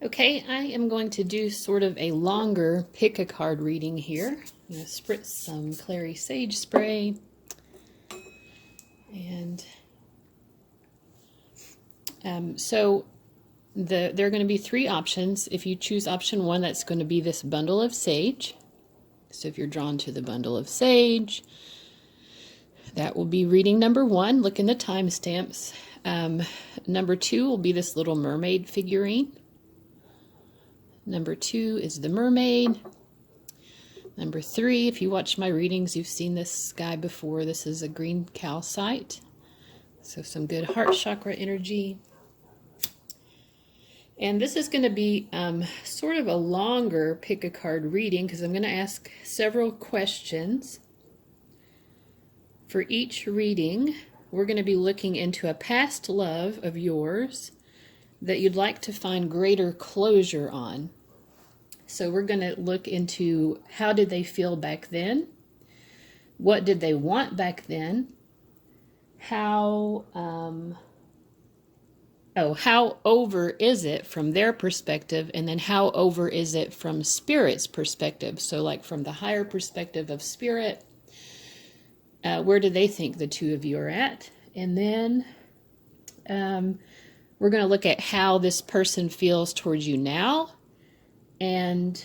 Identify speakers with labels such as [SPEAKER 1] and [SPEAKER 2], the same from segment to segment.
[SPEAKER 1] Okay, I am going to do sort of a longer pick a card reading here. I'm going to spritz some clary sage spray. And so there are going to be three options. If you choose option one, that's going to be this bundle of sage. So if you're drawn to the bundle of sage, that will be reading number one. Look in the timestamps. Number two will be this little mermaid figurine. Number two is the mermaid. Number three, if you watch my readings, you've seen this guy before. This is a green calcite. So some good heart chakra energy. And this is going to be sort of a longer pick a card reading because I'm going to ask several questions. For each reading, we're going to be looking into a past love of yours that you'd like to find greater closure on. So we're going to look into how did they feel back then? What did they want back then? How over is it from their perspective? And then how over is it from Spirit's perspective? So like from the higher perspective of Spirit, where do they think the two of you are at? And then we're going to look at how this person feels towards you now. And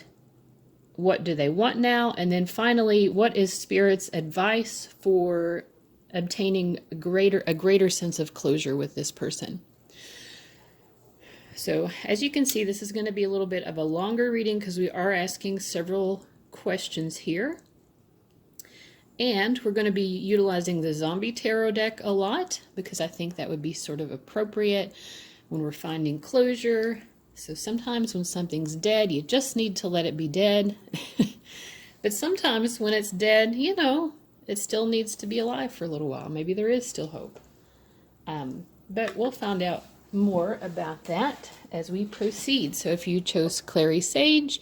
[SPEAKER 1] what do they want now? And then finally, what is Spirit's advice for obtaining a greater sense of closure with this person? So as you can see, this is going to be a little bit of a longer reading because we are asking several questions here. And we're going to be utilizing the zombie tarot deck a lot because I think that would be sort of appropriate when we're finding closure. So sometimes when something's dead, you just need to let it be dead. But sometimes when it's dead, you know, it still needs to be alive for a little while. Maybe there is still hope. But we'll find out more about that as we proceed. So if you chose Clary Sage,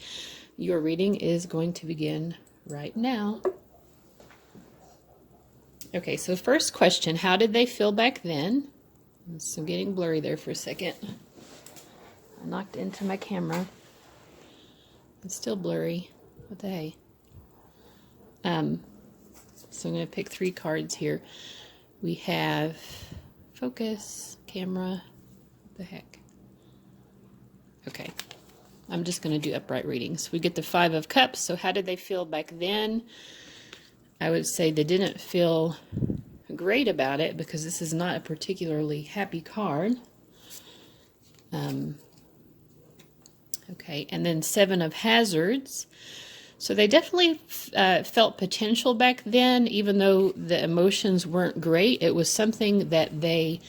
[SPEAKER 1] your reading is going to begin right now. Okay, so first question, how did they feel back then? So getting blurry there for a second. I knocked into my camera. It's still blurry. What the hey? So I'm going to pick three cards here. We have focus, camera. What the heck? Okay. I'm just going to do upright readings. We get the Five of Cups. So how did they feel back then? I would say they didn't feel great about it because this is not a particularly happy card. Okay, and then Seven of Hazards. So they definitely felt potential back then, even though the emotions weren't great. It was something that they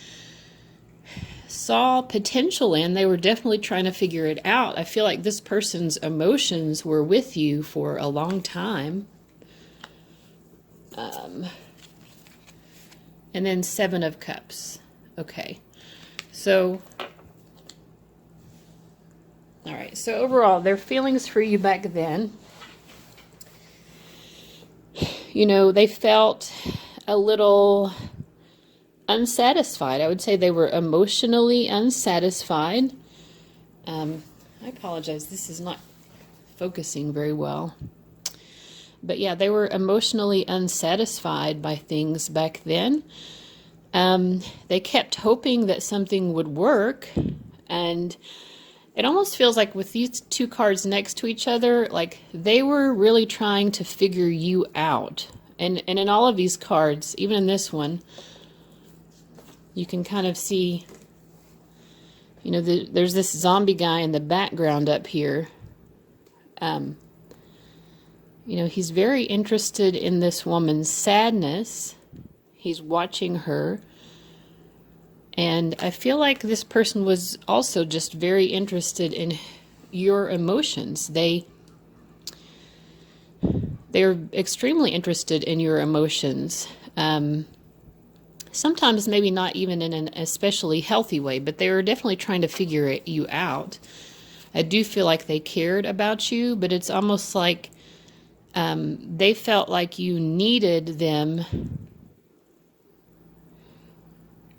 [SPEAKER 1] saw potential in. They were definitely trying to figure it out. I feel like this person's emotions were with you for a long time. And then Seven of Cups. Okay, so... All right, so overall, their feelings for you back then, you know, they felt a little unsatisfied. I would say they were emotionally unsatisfied. I apologize, this is not focusing very well. But yeah, they were emotionally unsatisfied by things back then. They kept hoping that something would work, and it almost feels like with these two cards next to each other, like they were really trying to figure you out. And in all of these cards, even in this one, you can kind of see, you know, there's this zombie guy in the background up here. You know, he's very interested in this woman's sadness. He's watching her. And I feel like this person was also just very interested in your emotions. They're extremely interested in your emotions. Sometimes maybe not even in an especially healthy way, but they were definitely trying to figure you out. I do feel like they cared about you, but it's almost like they felt like you needed them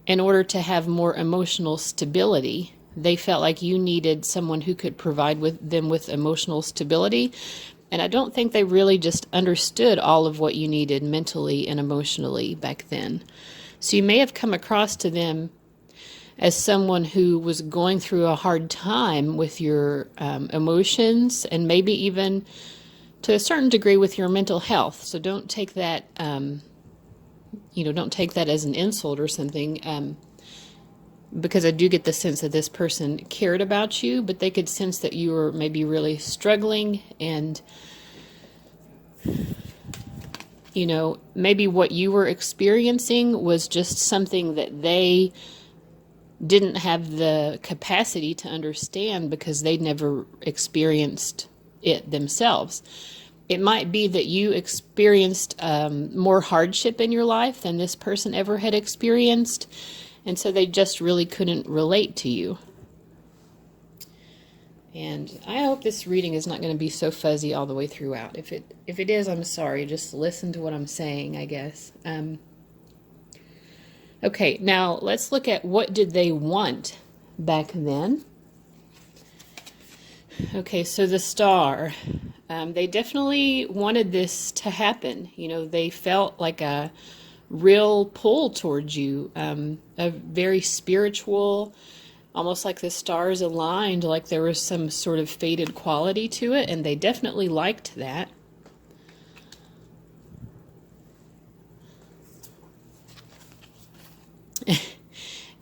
[SPEAKER 1] in order to have more emotional stability. they felt like you needed someone who could provide them with emotional stability. And I don't think they really just understood all of what you needed mentally and emotionally back then. So you may have come across to them as someone who was going through a hard time with your emotions, and maybe even to a certain degree with your mental health. So don't take that, don't take that as an insult or something, because I do get the sense that this person cared about you, but they could sense that you were maybe really struggling, and maybe what you were experiencing was just something that they didn't have the capacity to understand because they'd never experienced it themselves. It might be that you experienced more hardship in your life than this person ever had experienced, and so they just really couldn't relate to you. And I hope this reading is not going to be so fuzzy all the way throughout. If it is, I'm sorry. Just listen to what I'm saying, I guess. Okay, now let's look at what did they want back then. Okay, so the Star. They definitely wanted this to happen. They felt like a real pull towards you, a very spiritual, almost like the stars aligned, like there was some sort of fated quality to it, and they definitely liked that.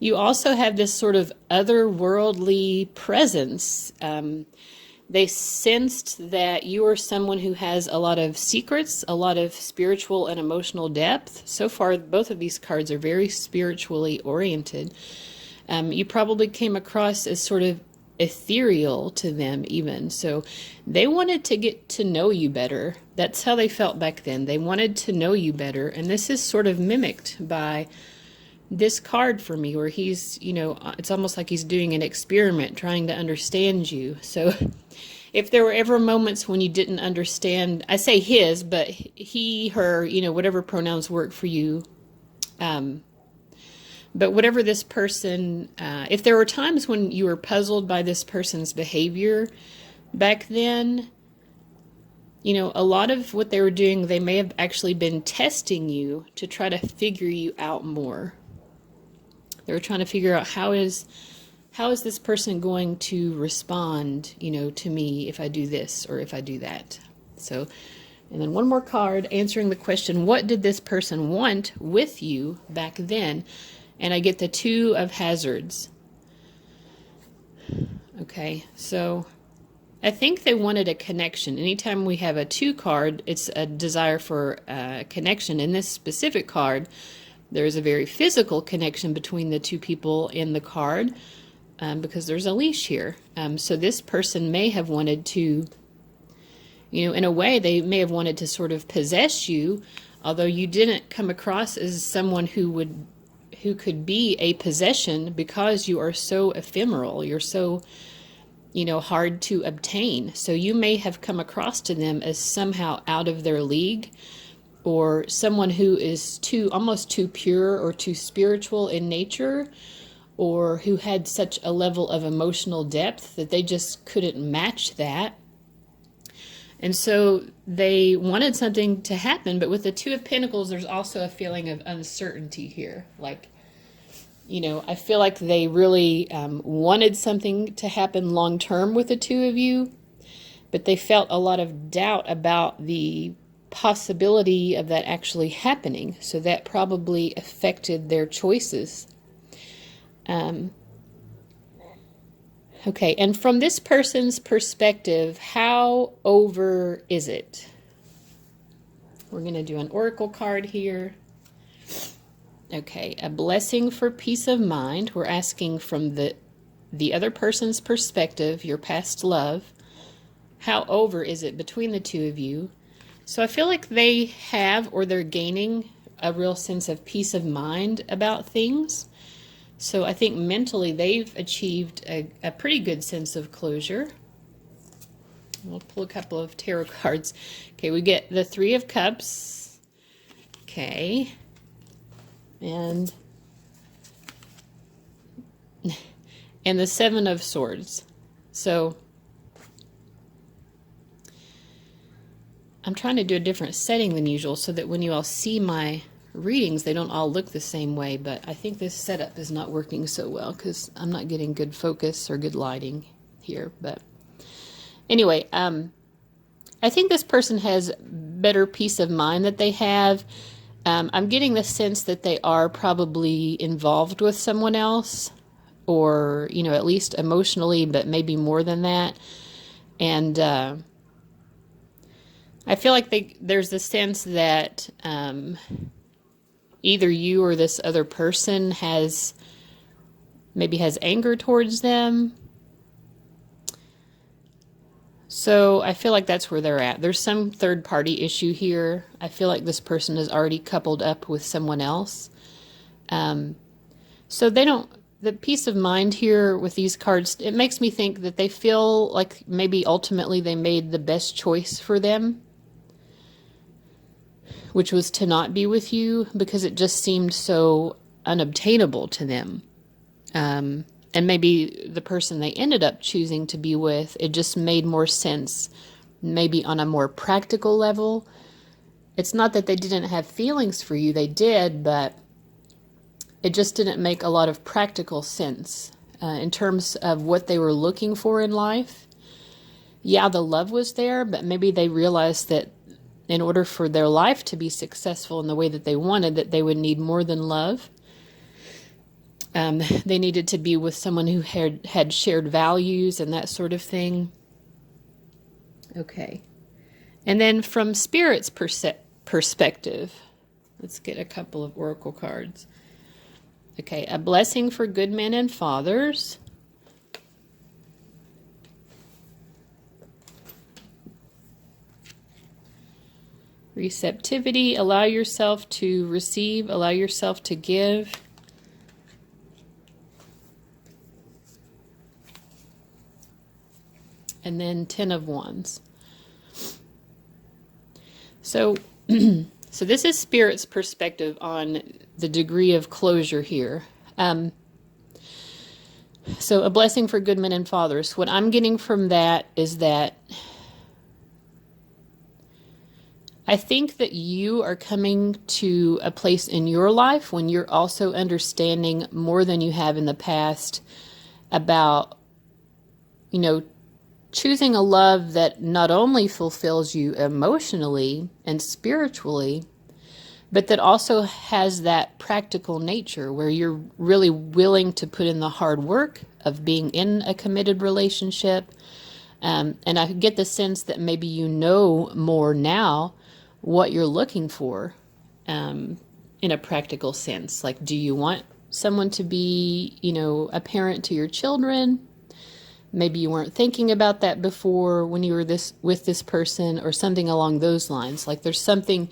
[SPEAKER 1] You also have this sort of otherworldly presence. They sensed that you are someone who has a lot of secrets, a lot of spiritual and emotional depth. So far, both of these cards are very spiritually oriented. You probably came across as sort of ethereal to them even. So they wanted to get to know you better. That's how they felt back then. They wanted to know you better. And this is sort of mimicked by this card for me, where he's, it's almost like he's doing an experiment, trying to understand you. So if there were ever moments when you didn't understand, I say his, but he, her, whatever pronouns work for you. But whatever this person, if there were times when you were puzzled by this person's behavior back then, a lot of what they were doing, they may have actually been testing you to try to figure you out more. They were trying to figure out how is this person going to respond, to me if I do this or if I do that. So, and then one more card answering the question, what did this person want with you back then? And I get the Two of Hazards. Okay, so I think they wanted a connection. Anytime we have a 2 card, it's a desire for a connection. In this specific card, there's a very physical connection between the two people in the card, because there's a leash here. So this person may have wanted to, in a way, they may have wanted to sort of possess you, although you didn't come across as someone who could be a possession because you are so ephemeral. You're so, hard to obtain. So you may have come across to them as somehow out of their league, or someone who is almost too pure or too spiritual in nature, or who had such a level of emotional depth that they just couldn't match that. And so they wanted something to happen, but with the Two of Pentacles, there's also a feeling of uncertainty here. Like, I feel like they really wanted something to happen long term with the two of you, but they felt a lot of doubt about the possibility of that actually happening. So that probably affected their choices. Okay, and from this person's perspective, how over is it? We're going to do an oracle card here. Okay, a blessing for peace of mind. We're asking from the other person's perspective, your past love. How over is it between the two of you? So I feel like they have, or they're gaining, a real sense of peace of mind about things. So I think mentally they've achieved a pretty good sense of closure. We'll pull a couple of tarot cards. Okay, we get the Three of Cups. Okay. and the Seven of Swords. So I'm trying to do a different setting than usual so that when you all see my readings, they don't all look the same way, but I think this setup is not working so well because I'm not getting good focus or good lighting here. But anyway, I think this person has better peace of mind that they have. I'm getting the sense that they are probably involved with someone else, or, you know, at least emotionally, but maybe more than that. And I feel like there's the sense that either you or this other person maybe has anger towards them. So I feel like that's where they're at. There's some third party issue here. I feel like this person is already coupled up with someone else. So the peace of mind here with these cards, it makes me think that they feel like maybe ultimately they made the best choice for them, which was to not be with you because it just seemed so unobtainable to them. And maybe the person they ended up choosing to be with, it just made more sense, maybe on a more practical level. It's not that they didn't have feelings for you, they did, but it just didn't make a lot of practical sense in terms of what they were looking for in life. Yeah, the love was there, but maybe they realized that in order for their life to be successful in the way that they wanted, that they would need more than love. They needed to be with someone who had shared values and that sort of thing. Okay. And then from Spirit's perspective, let's get a couple of oracle cards. Okay, a blessing for good men and fathers. Receptivity, allow yourself to receive, allow yourself to give. And then 10 of Wands. So, so this is Spirit's perspective on the degree of closure here. So a blessing for good men and fathers. What I'm getting from that is that I think that you are coming to a place in your life when you're also understanding more than you have in the past about, you know, choosing a love that not only fulfills you emotionally and spiritually, but that also has that practical nature where you're really willing to put in the hard work of being in a committed relationship. And I get the sense that maybe you know more now what you're looking for in a practical sense. Like, do you want someone to be, you know, a parent to your children? Maybe you weren't thinking about that before when you were with this person, or something along those lines. Like there's something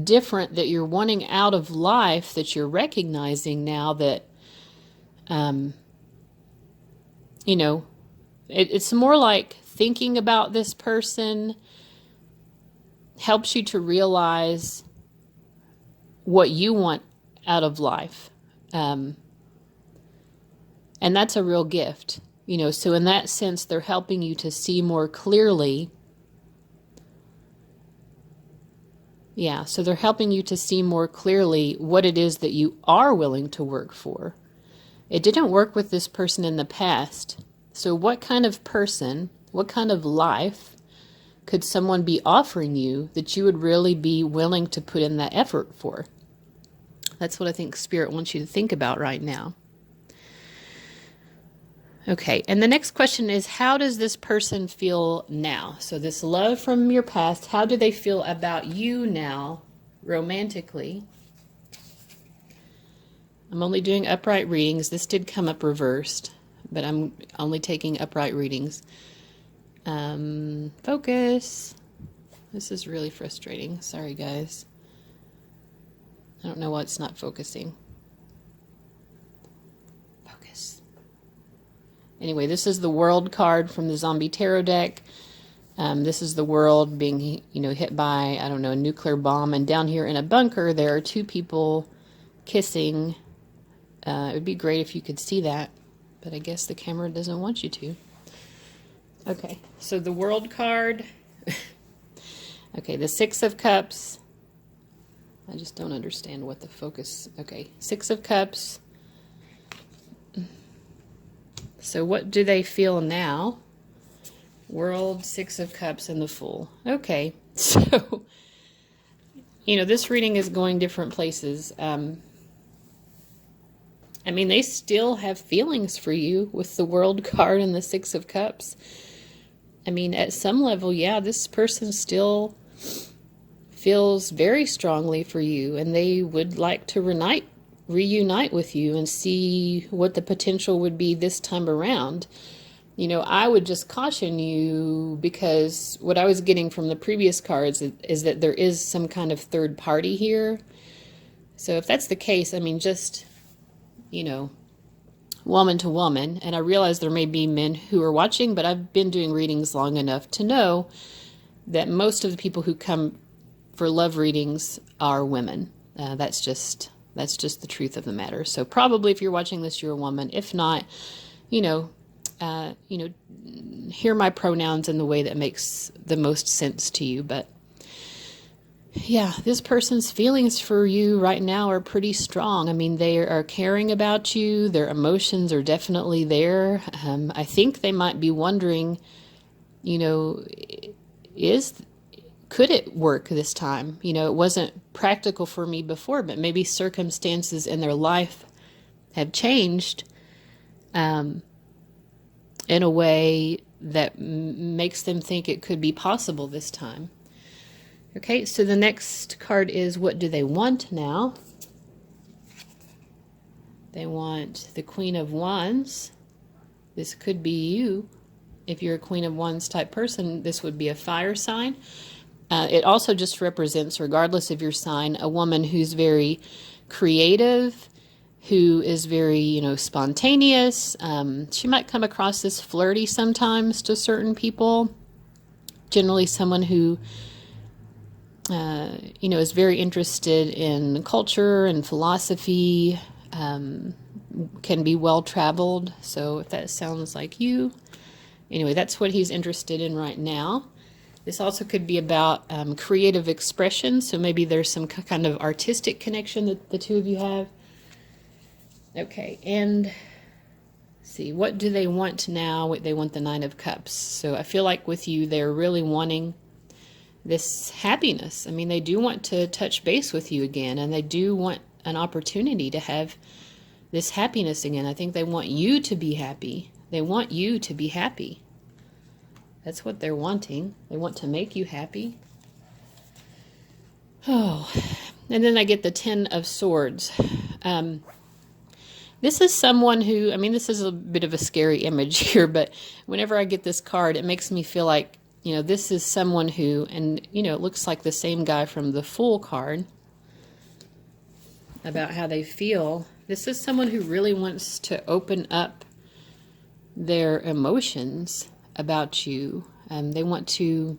[SPEAKER 1] different that you're wanting out of life that you're recognizing now that, you know, it's more like thinking about this person helps you to realize what you want out of life. And that's a real gift. You know, so in that sense, they're helping you to see more clearly. Yeah, so they're helping you to see more clearly what it is that you are willing to work for. It didn't work with this person in the past. So what kind of person, what kind of life could someone be offering you that you would really be willing to put in that effort for? That's what I think Spirit wants you to think about right now. Okay, and the next question is, how does this person feel now? So this love from your past, how do they feel about you now, romantically? I'm only doing upright readings. This did come up reversed, but I'm only taking upright readings. Focus. This is really frustrating. Sorry, guys. I don't know why it's not focusing. Anyway, this is the World card from the Zombie Tarot deck. This is the world being, you know, hit by, I don't know, a nuclear bomb. And down here in a bunker, there are two people kissing. It would be great if you could see that. but I guess the camera doesn't want you to. Okay, so the World card. Okay, the Six of Cups. I just don't understand what the focus... Okay, Six of Cups. So what do they feel now? World, Six of Cups, and the Fool. Okay, so, you know, this reading is going different places. I mean, they still have feelings for you with the World card and the Six of Cups. I mean, at some level, yeah, this person still feels very strongly for you, and they would like to reunite with you and see what the potential would be this time around. You know, I would just caution you, because what I was getting from the previous cards is that there is some kind of third party here. So if that's the case, I mean, just, you know, woman to woman, and I realize there may be men who are watching, but I've been doing readings long enough to know that most of the people who come for love readings are women. That's just the truth of the matter. So probably if you're watching this, you're a woman. If not, you know, hear my pronouns in the way that makes the most sense to you. But yeah, this person's feelings for you right now are pretty strong. I mean, they are caring about you. Their emotions are definitely there. I think they might be wondering, you know, could it work this time? You know, it wasn't practical for me before, but maybe circumstances in their life have changed in a way that makes them think it could be possible this time. Okay, so the next card is, what do they want now? They want the Queen of Wands. This could be you. If you're a Queen of Wands type person, this would be a fire sign. It also just represents, regardless of your sign, a woman who's very creative, who is very, you know, spontaneous. She might come across as flirty sometimes to certain people. Generally someone who, you know, is very interested in culture and philosophy, can be well-traveled. So if that sounds like you, anyway, that's what he's interested in right now. This also could be about creative expression. So maybe there's some kind of artistic connection that the two of you have. Okay, and let's see, what do they want now? They want the Nine of Cups. So I feel like with you, they're really wanting this happiness. I mean, they do want to touch base with you again, and they do want an opportunity to have this happiness again. I think they want you to be happy. They want you to be happy. That's what they're wanting. They want to make you happy. Oh, and then I get the Ten of Swords. This is someone who, I mean, this is a bit of a scary image here, but whenever I get this card, it makes me feel like, you know, this is someone who, and, you know, it looks like the same guy from the Fool card, about how they feel. This is someone who really wants to open up their emotions about you. They want to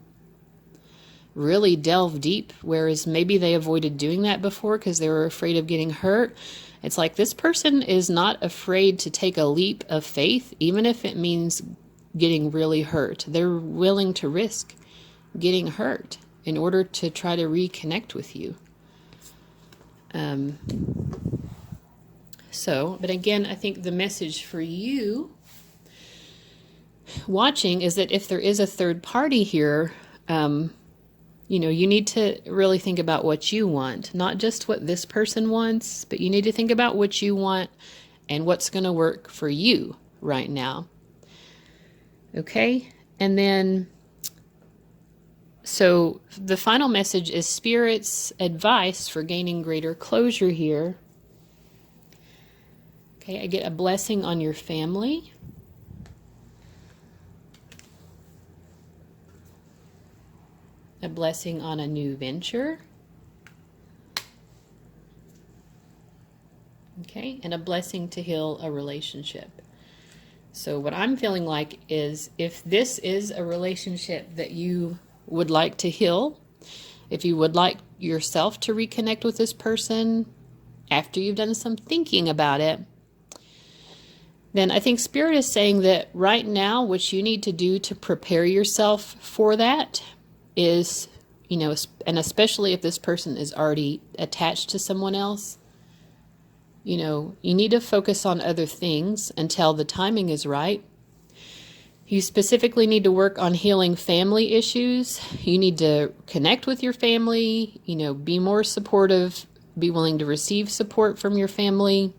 [SPEAKER 1] really delve deep, whereas maybe they avoided doing that before because they were afraid of getting hurt. It's like this person is not afraid to take a leap of faith, even if it means getting really hurt. They're willing to risk getting hurt in order to try to reconnect with you. But again, I think the message for you watching is that if there is a third party here, you know, you need to really think about what you want, not just what this person wants, but you need to think about what you want and what's going to work for you right now. Okay? And then, so the final message is Spirit's advice for gaining greater closure here. Okay, I get a blessing on your family. A blessing on a new venture. Okay, and a blessing to heal a relationship. So what I'm feeling like is, if this is a relationship that you would like to heal, if you would like yourself to reconnect with this person after you've done some thinking about it, then I think Spirit is saying that right now, what you need to do to prepare yourself for that is, you know, and especially if this person is already attached to someone else, you know, you need to focus on other things until the timing is right. You specifically need to work on healing family issues. You need to connect with your family, you know, be more supportive, be willing to receive support from your family.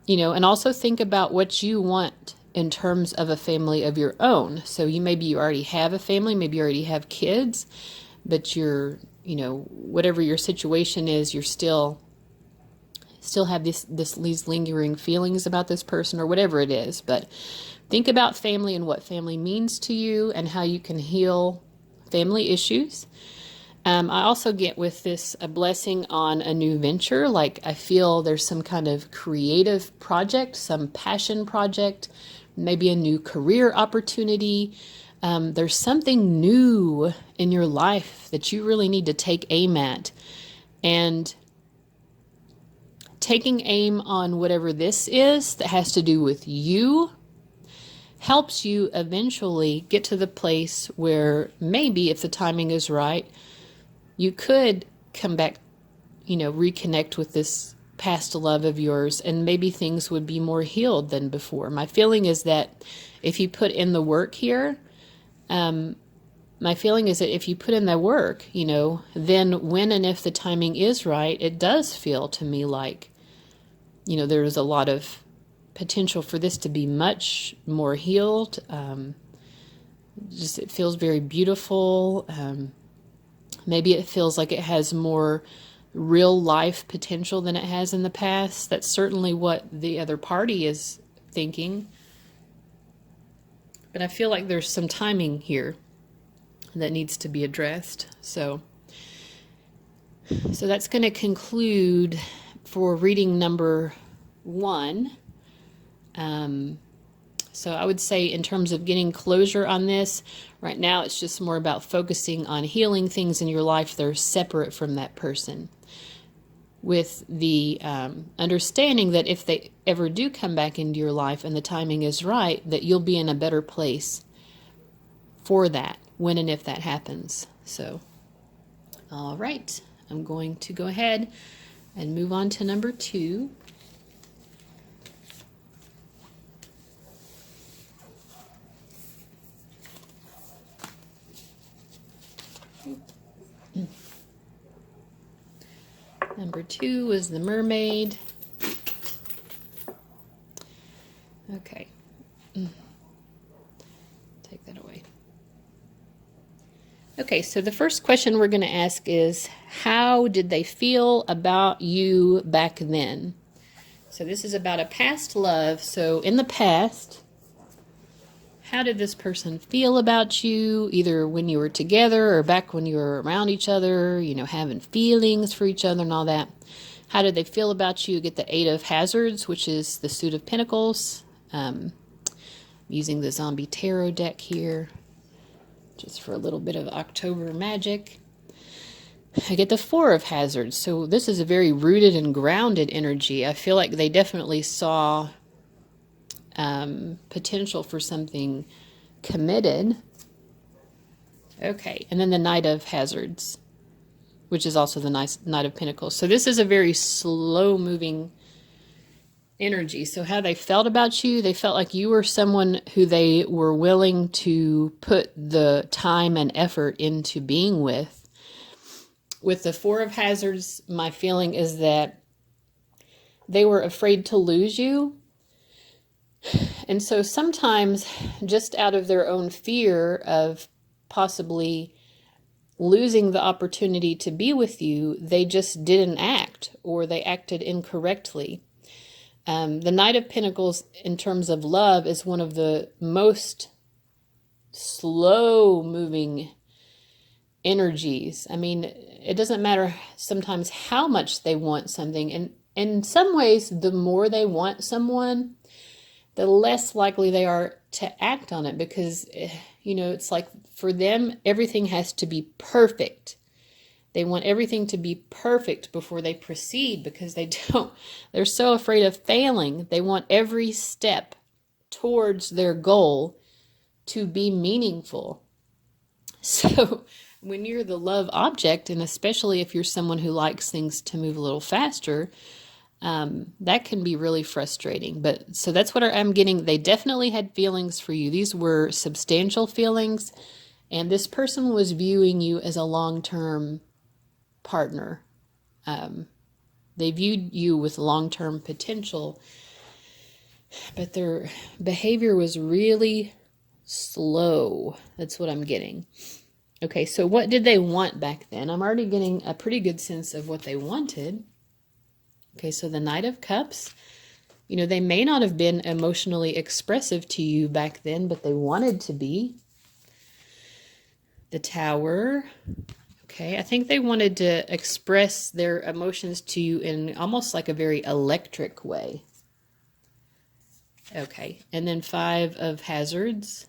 [SPEAKER 1] You know, and also think about what you want in terms of a family of your own. So maybe you already have a family, maybe you already have kids, but you're, you know, whatever your situation is, you're still have these lingering feelings about this person or whatever it is. But think about family and what family means to you and how you can heal family issues. I also get with this a blessing on a new venture. Like I feel there's some kind of creative project, some passion project, maybe a new career opportunity. There's something new in your life that you really need to take aim at. And taking aim on whatever this is that has to do with you helps you eventually get to the place where maybe if the timing is right, you could come back, you know, reconnect with this past love of yours, and maybe things would be more healed than before. My feeling is that if you put in the work here, my feeling is that if you put in the work, you know, then when and if the timing is right, it does feel to me like, you know, there's a lot of potential for this to be much more healed. Just it feels very beautiful. Maybe it feels like it has more real life potential than it has in the past. That's certainly what the other party is thinking. But I feel like there's some timing here that needs to be addressed. So that's going to conclude for reading number 1. So I would say in terms of getting closure on this, right now it's just more about focusing on healing things in your life that are separate from that person. With the understanding that if they ever do come back into your life and the timing is right, that you'll be in a better place for that, when and if that happens. So, all right, I'm going to go ahead and move on to number 2. Number 2 is the mermaid. Okay. Take that away. Okay, so the first question we're going to ask is, how did they feel about you back then? So this is about a past love. So in the past, how did this person feel about you, either when you were together or back when you were around each other, you know, having feelings for each other and all that? How did they feel about you? You get the 8 of Hazards, which is the suit of Pentacles. Using the Zombie Tarot deck here, just for a little bit of October magic. I get the 4 of Hazards. So this is a very rooted and grounded energy. I feel like they definitely saw potential for something committed. Okay, and then the Knight of Hazards, which is also the Knight of Pentacles. So this is a very slow-moving energy. So how they felt about you, they felt like you were someone who they were willing to put the time and effort into being with. With the 4 of Hazards, my feeling is that they were afraid to lose you. And so sometimes, just out of their own fear of possibly losing the opportunity to be with you, they just didn't act, or they acted incorrectly. The Knight of Pentacles, in terms of love, is one of the most slow-moving energies. I mean, it doesn't matter sometimes how much they want something. And in some ways, the more they want someone, the less likely they are to act on it, because, you know, it's like for them, everything has to be perfect. They want everything to be perfect before they proceed because they're so afraid of failing. They want every step towards their goal to be meaningful. So when you're the love object, and especially if you're someone who likes things to move a little faster, that can be really frustrating. But so that's what I'm getting. They definitely had feelings for you. These were substantial feelings, and this person was viewing you as a long-term partner. They viewed you with long-term potential, but their behavior was really slow. That's what I'm getting. Okay, so what did they want back then? I'm already getting a pretty good sense of what they wanted. Okay, so the Knight of Cups, they may not have been emotionally expressive to you back then, but they wanted to be. The Tower. Okay, I think they wanted to express their emotions to you in almost like a very electric way. Okay, and then 5 of Hazards.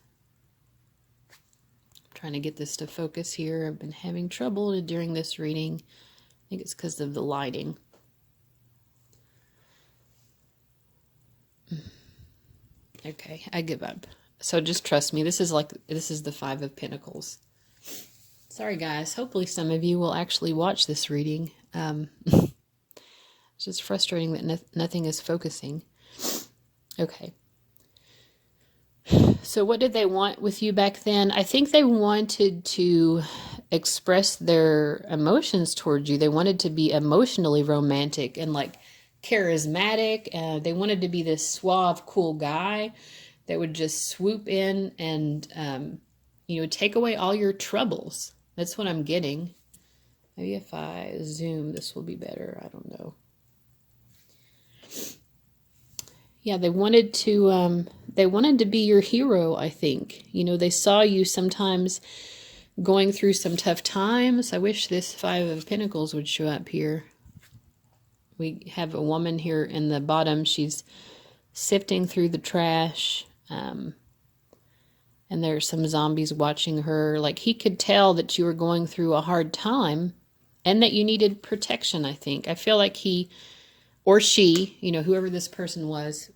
[SPEAKER 1] I'm trying to get this to focus here. I've been having trouble during this reading. I think it's because of the lighting. Okay, I give up. So just trust me. This is the 5 of Pentacles. Sorry, guys. Hopefully some of you will actually watch this reading. It's just frustrating that nothing is focusing. Okay. So what did they want with you back then? I think they wanted to express their emotions towards you. They wanted to be emotionally romantic and like charismatic. They wanted to be this suave, cool guy that would just swoop in and, take away all your troubles. That's what I'm getting. Maybe if I zoom, this will be better. I don't know. Yeah, they wanted to be your hero, I think. They saw you sometimes going through some tough times. I wish this 5 of Pentacles would show up here. We have a woman here in the bottom. She's sifting through the trash. And there's some zombies watching her. Like, he could tell that you were going through a hard time and that you needed protection, I think. I feel like he or she, whoever this person was,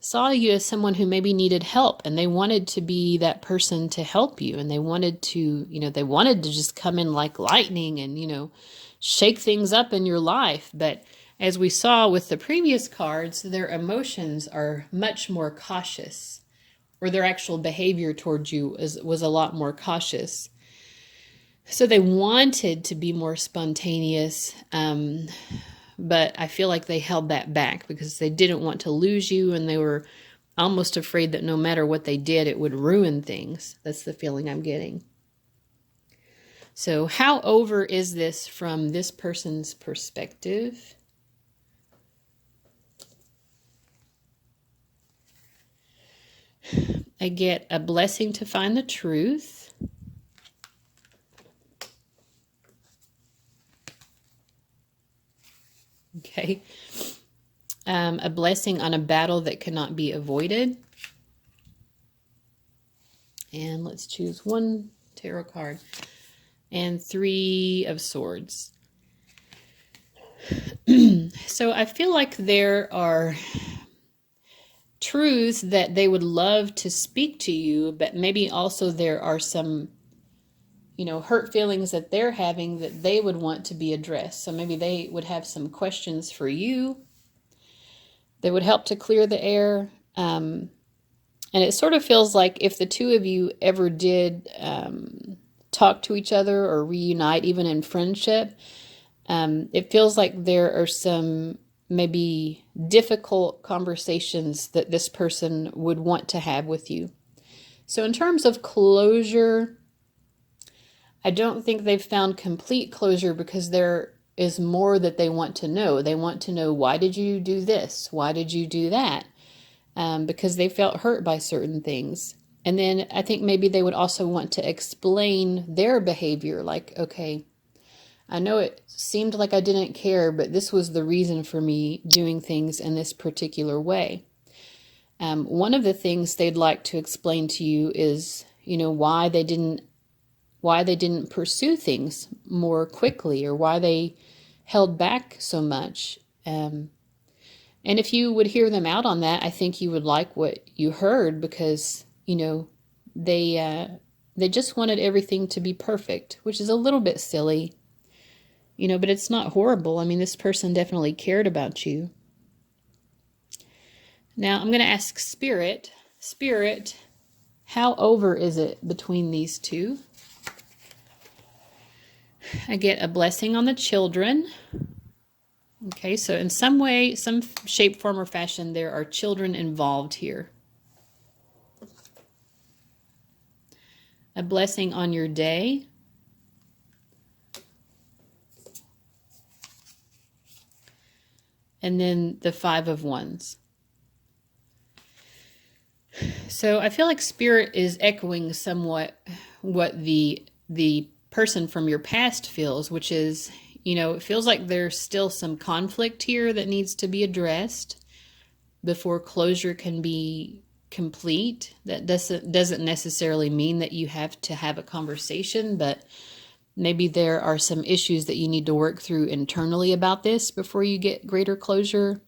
[SPEAKER 1] saw you as someone who maybe needed help, and they wanted to be that person to help you. And they wanted to, just come in like lightning and, shake things up in your life. But as we saw with the previous cards, their emotions are much more cautious. Or their actual behavior towards you was a lot more cautious. So they wanted to be more spontaneous, but I feel like they held that back because they didn't want to lose you, and they were almost afraid that no matter what they did, it would ruin things. That's the feeling I'm getting. So how over is this from this person's perspective? I get a blessing to find the truth. Okay. A blessing on a battle that cannot be avoided. And let's choose one tarot card. And 3 of Swords. So I feel like there are truths that they would love to speak to you, but maybe also there are some, hurt feelings that they're having that they would want to be addressed. So maybe they would have some questions for you. They would help to clear the air. And it sort of feels like if the two of you ever did talk to each other or reunite, even in friendship, it feels like there are some maybe difficult conversations that this person would want to have with you. So in terms of closure, I don't think they've found complete closure because there is more that they want to know. They want to know, why did you do this? Why did you do that? Because they felt hurt by certain things. And then I think maybe they would also want to explain their behavior. Like, okay, I know it seemed like I didn't care, but this was the reason for me doing things in this particular way. One of the things they'd like to explain to you is, why they didn't why they didn't pursue things more quickly or why they held back so much. And if you would hear them out on that, I think you would like what you heard, because, you know, they just wanted everything to be perfect, which is a little bit silly, you know, but it's not horrible. I mean, this person definitely cared about you. Now I'm going to ask Spirit. Spirit, how over is it between these two? I get a blessing on the children. Okay, so in some way, some shape, form, or fashion, there are children involved here. A blessing on your day. And then the 5 of Wands. So I feel like Spirit is echoing somewhat what the person from your past feels, which is, you know, it feels like there's still some conflict here that needs to be addressed before closure can be complete. That doesn't necessarily mean that you have to have a conversation, but maybe there are some issues that you need to work through internally about this before you get greater closure.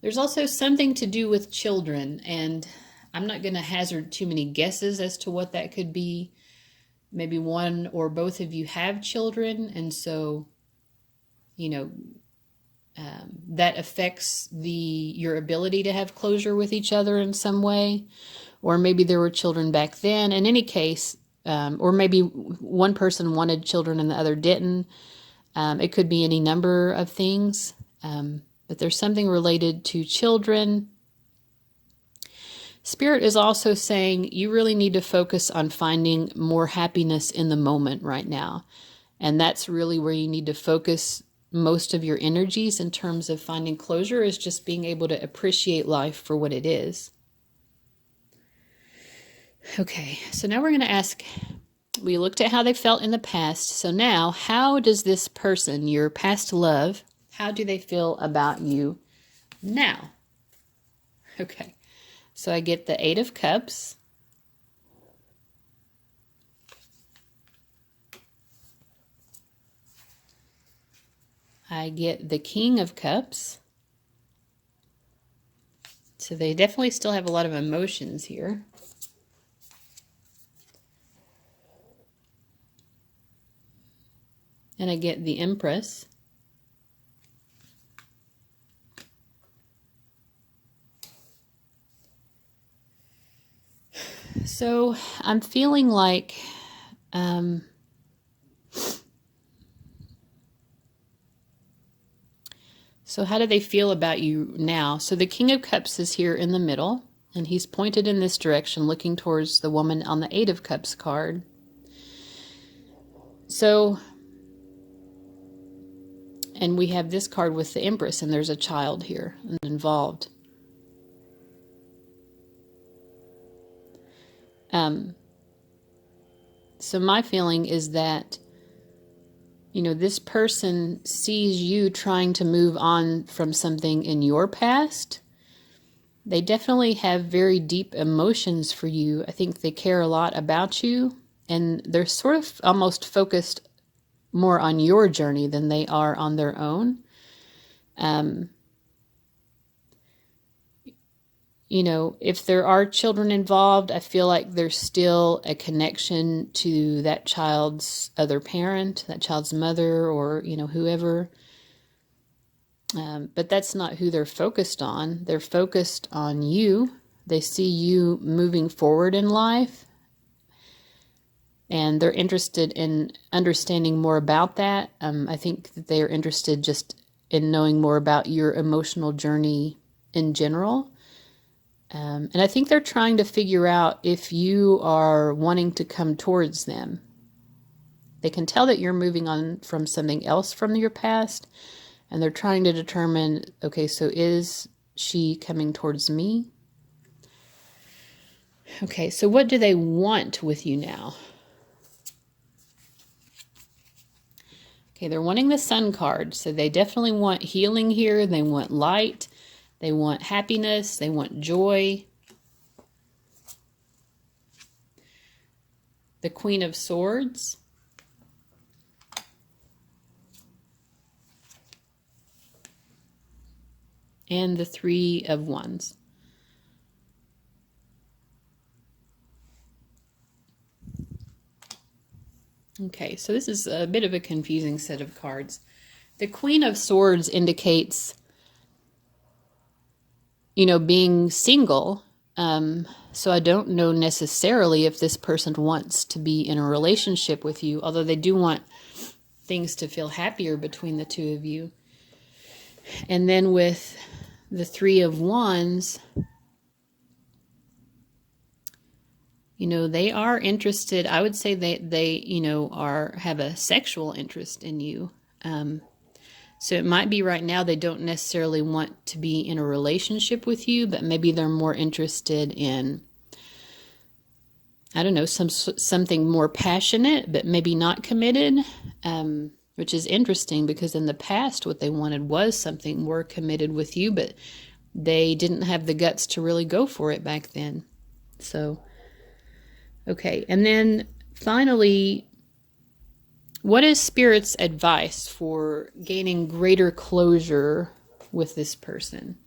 [SPEAKER 1] There's also something to do with children, and I'm not going to hazard too many guesses as to what that could be. Maybe one or both of you have children, and so, you know, that affects your ability to have closure with each other in some way. Or maybe there were children back then. In any case, or maybe one person wanted children and the other didn't. It could be any number of things. But there's something related to children. Spirit is also saying you really need to focus on finding more happiness in the moment right now. And that's really where you need to focus most of your energies in terms of finding closure, is just being able to appreciate life for what it is. Okay, so now we're going to ask, we looked at how they felt in the past. So now, how does this person, your past love, how do they feel about you now? Okay, so I get the 8 of Cups. I get the King of Cups. So they definitely still have a lot of emotions here. And I get the Empress. So I'm feeling like so how do they feel about you now? So the King of Cups is here in the middle, and he's pointed in this direction, looking towards the woman on the 8 of Cups card. So, and we have this card with the Empress, and there's a child here involved. So my feeling is that, you know, this person sees you trying to move on from something in your past. They definitely have very deep emotions for you. I think they care a lot about you, and they're sort of almost focused more on your journey than they are on their own. You know, if there are children involved, I feel like there's still a connection to that child's other parent, that child's mother, or, you know, whoever. But that's not who they're focused on. They're focused on you. They see you moving forward in life, and they're interested in understanding more about that. I think that they are interested just in knowing more about your emotional journey in general. And I think they're trying to figure out if you are wanting to come towards them. They can tell that you're moving on from something else from your past, and they're trying to determine, okay, so is she coming towards me? Okay, so what do they want with you now? Okay, they're wanting the Sun card, so they definitely want healing here. They want light. They want happiness. They want joy. the Queen of Swords, and the Three of Wands. Okay, so this is a bit of a confusing set of cards. The Queen of Swords indicates, you know, being single. So I don't know necessarily if this person wants to be in a relationship with you, although they do want things to feel happier between the two of you. And then with the Three of Wands, you know, they are interested. I would say they you know, have a sexual interest in you. So it might be right now they don't necessarily want to be in a relationship with you, but maybe they're more interested in, I don't know, something more passionate, but maybe not committed, which is interesting because in the past what they wanted was something more committed with you, but they didn't have the guts to really go for it back then. So, okay. And then finally, what is Spirit's advice for gaining greater closure with this person?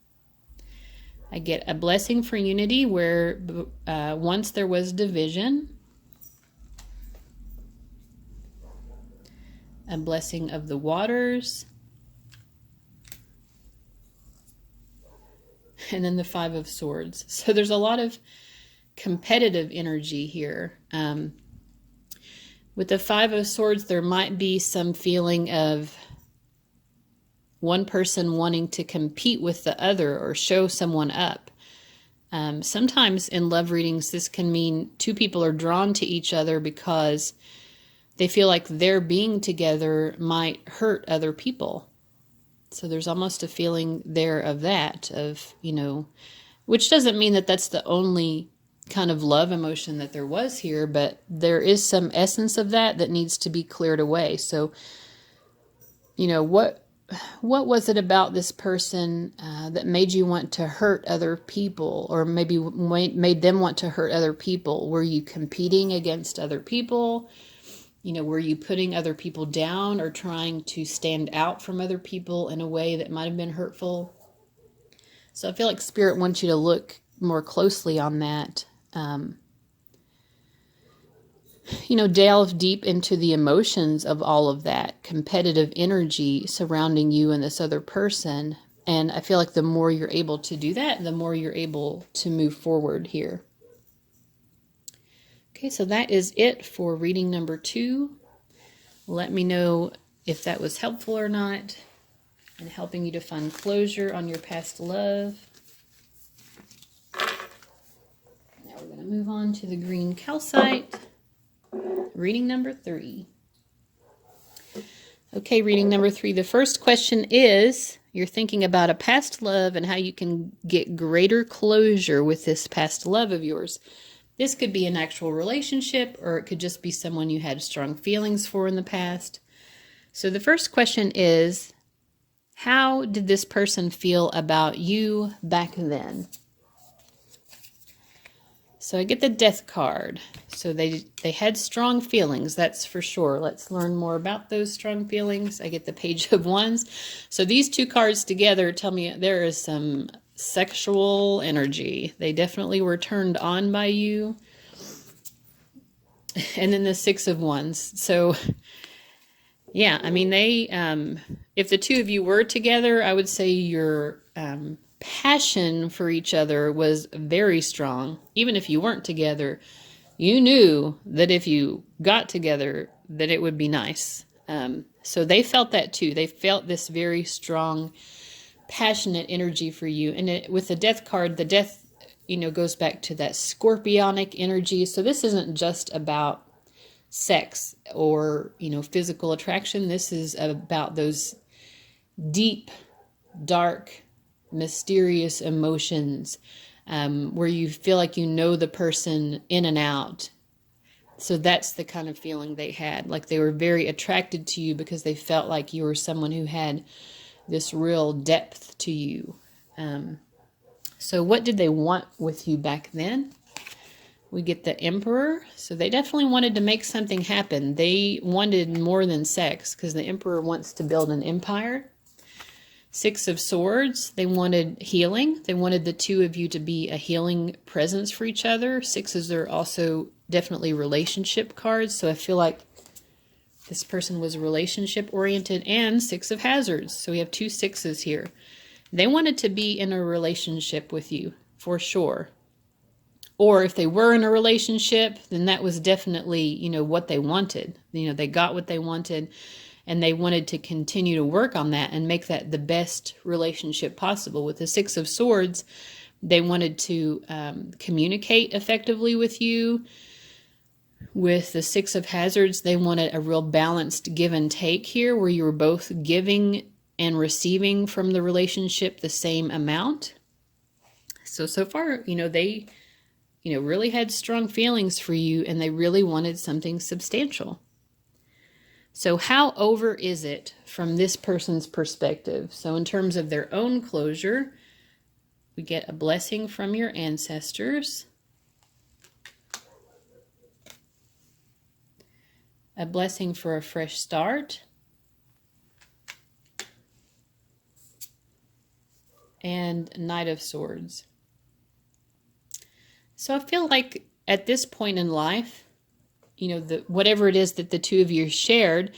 [SPEAKER 1] I get a blessing for unity where once there was division. A blessing of the waters. And then the Five of Swords. So there's a lot of competitive energy here. With the Five of Swords, there might be some feeling of one person wanting to compete with the other or show someone up. Sometimes in love readings, this can mean two people are drawn to each other because they feel like their being together might hurt other people. So there's almost a feeling there of that, of, you know, which doesn't mean that that's the only kind of love emotion that there was here, but there is some essence of that needs to be cleared away. So, you know, what was it about this person that made you want to hurt other people, or maybe made them want to hurt other people? Were you competing against other people? You know, were you putting other people down or trying to stand out from other people in a way that might have been hurtful? So I feel like Spirit wants you to look more closely on that. You know, delve deep into the emotions of all of that competitive energy surrounding you and this other person. And I feel like the more you're able to do that, the more you're able to move forward here. Okay, so that is it for reading number 2. Let me know if that was helpful or not in helping you to find closure on your past love. Now we're going to move on to the green calcite. Reading number 3. Okay, reading number 3. The first question is, you're thinking about a past love and how you can get greater closure with this past love of yours. This could be an actual relationship, or it could just be someone you had strong feelings for in the past. So the first question is, how did this person feel about you back then? So I get the Death card. So they had strong feelings, that's for sure. Let's learn more about those strong feelings. I get the Page of Wands. So these two cards together tell me there is some sexual energy. They definitely were turned on by you. And then the Six of Wands. So yeah, I mean, if the two of you were together, I would say your passion for each other was very strong. Even if you weren't together, you knew that if you got together, that it would be nice. So they felt that too. They felt this very strong, passionate energy for you. And with the Death card, the Death, you know, goes back to that scorpionic energy. So this isn't just about sex or, you know, physical attraction. This is about those deep, dark, mysterious emotions where you feel like you know the person in and out. So that's the kind of feeling they had. Like they were very attracted to you because they felt like you were someone who had this real depth to you. So what did they want with you back then? We get the Emperor. So they definitely wanted to make something happen. They wanted more than sex because the Emperor wants to build an empire. Six of Swords. They wanted healing. They wanted the two of you to be a healing presence for each other. Sixes are also definitely relationship cards. So I feel like this person was relationship oriented. And Six of Hazards. So we have two sixes here. They wanted to be in a relationship with you for sure. Or if they were in a relationship, then that was definitely, you know, what they wanted. You know, they got what they wanted, and they wanted to continue to work on that and make that the best relationship possible. With the Six of Swords, they wanted to communicate effectively with you. With the Six of Hazards, they wanted a real balanced give and take here, where you were both giving and receiving from the relationship the same amount. So far, you know, they really had strong feelings for you, and they really wanted something substantial. So how over is it from this person's perspective? So in terms of their own closure, we get a blessing from your ancestors, a blessing for a fresh start, and Knight of Swords. So I feel like at this point in life, you know, whatever it is that the two of you shared,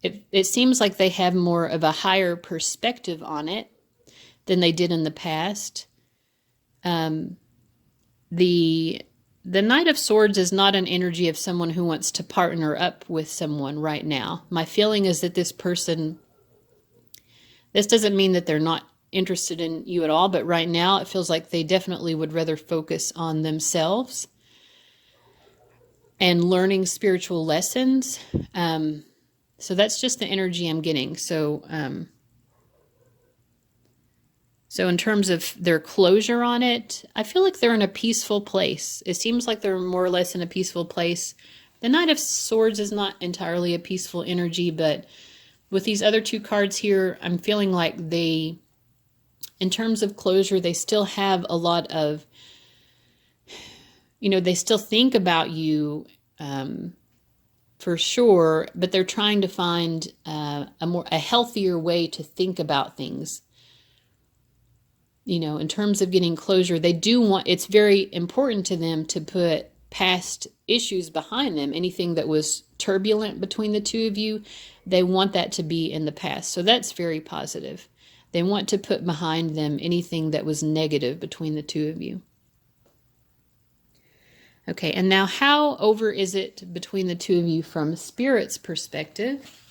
[SPEAKER 1] it seems like they have more of a higher perspective on it than they did in the past. The Knight of Swords is not an energy of someone who wants to partner up with someone right now. My feeling is that this person, this doesn't mean that they're not interested in you at all, but right now it feels like they definitely would rather focus on themselves and learning spiritual lessons. So that's just the energy I'm getting. So in terms of their closure on it, I feel like they're in a peaceful place. It seems like they're more or less in a peaceful place. The Knight of Swords is not entirely a peaceful energy, but with these other two cards here, I'm feeling like they, in terms of closure, they still have a lot of, you know, they still think about you for sure, but they're trying to find a healthier way to think about things. You know, in terms of getting closure, they do want, it's very important to them to put past issues behind them. Anything that was turbulent between the two of you, they want that to be in the past. So that's very positive. They want to put behind them anything that was negative between the two of you. Okay, and now how over is it between the two of you from Spirit's perspective?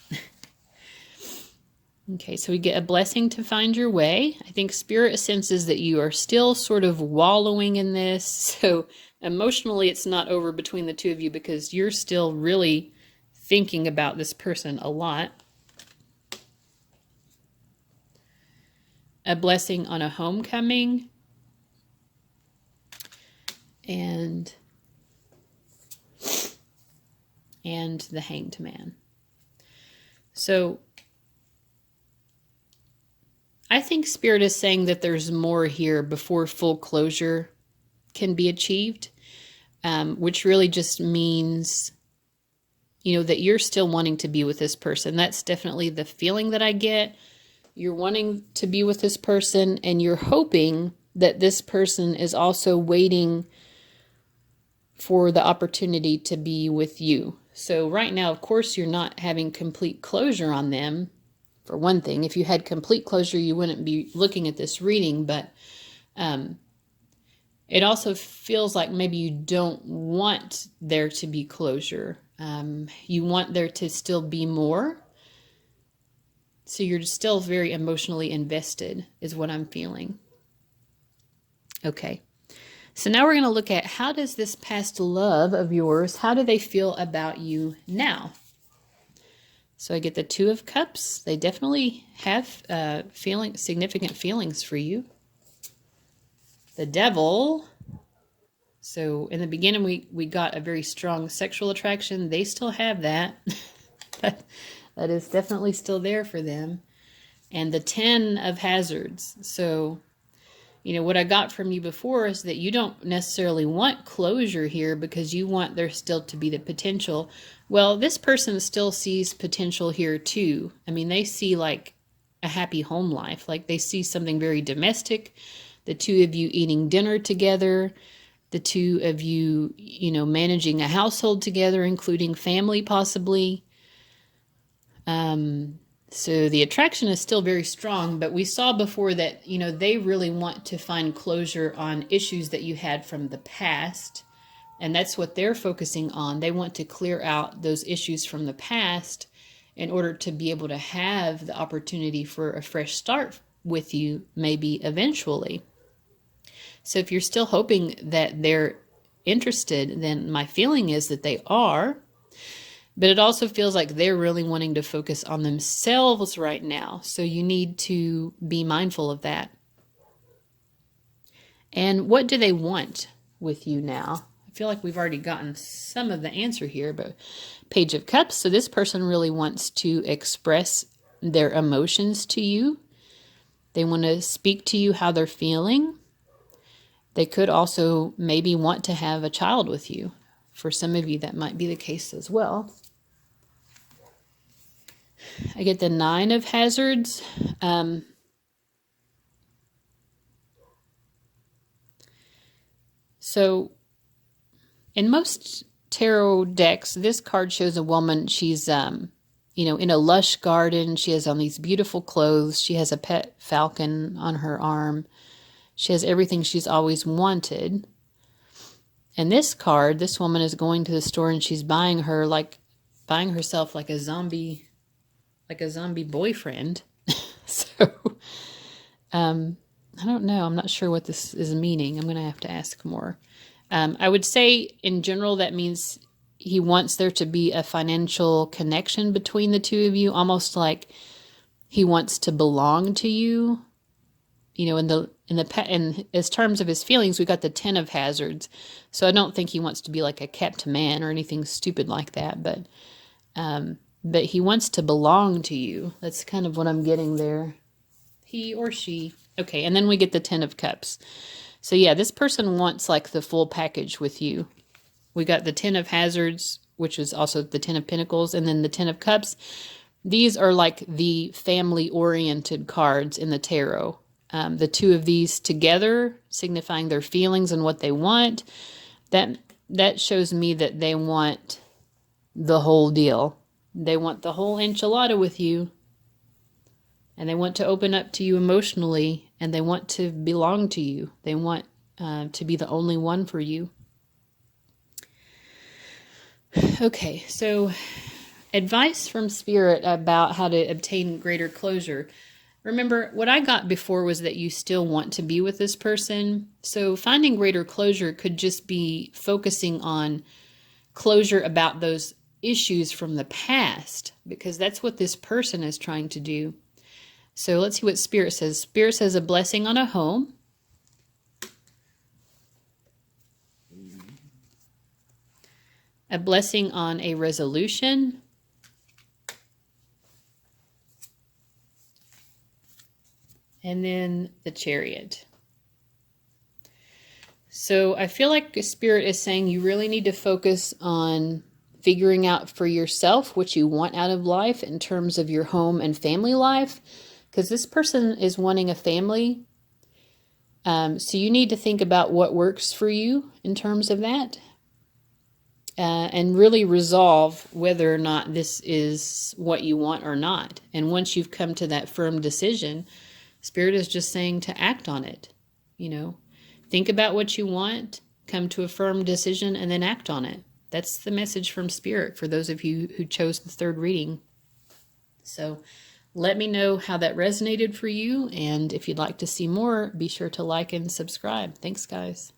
[SPEAKER 1] Okay, so we get a blessing to find your way. I think Spirit senses that you are still sort of wallowing in this. So emotionally, it's not over between the two of you because you're still really thinking about this person a lot. A blessing on a homecoming. And the Hanged Man. So I think Spirit is saying that there's more here before full closure can be achieved, which really just means, you know, that you're still wanting to be with this person. That's definitely the feeling that I get. You're wanting to be with this person, and you're hoping that this person is also waiting for the opportunity to be with you. So right now, of course, you're not having complete closure on them. For one thing, if you had complete closure, you wouldn't be looking at this reading, but it also feels like maybe you don't want there to be closure. You want there to still be more. So you're still very emotionally invested, is what I'm feeling. Okay. So now we're going to look at, how does this past love of yours, how do they feel about you now? So I get the Two of Cups. They definitely have significant feelings for you. The Devil. So in the beginning, we got a very strong sexual attraction. They still have that. That is definitely still there for them. And the Ten of Hazards. So, You know, what I got from you before is that you don't necessarily want closure here because you want there still to be the potential. Well, this person still sees potential here too. I mean, they see like a happy home life. Like they see something very domestic. The two of you eating dinner together. The two of you, you know, managing a household together, including family possibly. So the attraction is still very strong, but we saw before that, you know, they really want to find closure on issues that you had from the past. And that's what they're focusing on. They want to clear out those issues from the past in order to be able to have the opportunity for a fresh start with you, maybe eventually. So if you're still hoping that they're interested, then my feeling is that they are. But it also feels like they're really wanting to focus on themselves right now. So you need to be mindful of that. And what do they want with you now? I feel like we've already gotten some of the answer here, but Page of Cups. So this person really wants to express their emotions to you. They want to speak to you how they're feeling. They could also maybe want to have a child with you. For some of you, that might be the case as well. I get the Nine of Hazards. So in most tarot decks, this card shows a woman. She's, you know, in a lush garden. She has on these beautiful clothes. She has a pet falcon on her arm. She has everything she's always wanted. And this card, this woman is going to the store and she's buying herself like a zombie boyfriend. So, I don't know. I'm not sure what this is meaning. I'm going to have to ask more. I would say in general, that means he wants there to be a financial connection between the two of you, almost like he wants to belong to you. You know, in as terms of his feelings, we got the Ten of Hazards. So I don't think he wants to be like a kept man or anything stupid like that, but he wants to belong to you. That's kind of what I'm getting there. He or she. Okay, and then we get the Ten of Cups. So yeah, this person wants like the full package with you. We got the Ten of Hazards, which is also the Ten of Pentacles, and then the Ten of Cups. These are like the family-oriented cards in the tarot. The two of these together, signifying their feelings and what they want, that shows me that they want the whole deal. They want the whole enchilada with you. And they want to open up to you emotionally. And they want to belong to you. They want to be the only one for you. Okay, so advice from Spirit about how to obtain greater closure. Remember, what I got before was that you still want to be with this person. So finding greater closure could just be focusing on closure about those issues from the past, because that's what this person is trying to do. So let's see what Spirit says. Spirit says a blessing on a home. A blessing on a resolution. And then the Chariot. So I feel like Spirit is saying you really need to focus on figuring out for yourself what you want out of life in terms of your home and family life. Because this person is wanting a family. So you need to think about what works for you in terms of that. And really resolve whether or not this is what you want or not. And once you've come to that firm decision, Spirit is just saying to act on it. You know, think about what you want, come to a firm decision, and then act on it. That's the message from Spirit for those of you who chose the third reading. So let me know how that resonated for you. And if you'd like to see more, be sure to like and subscribe. Thanks, guys.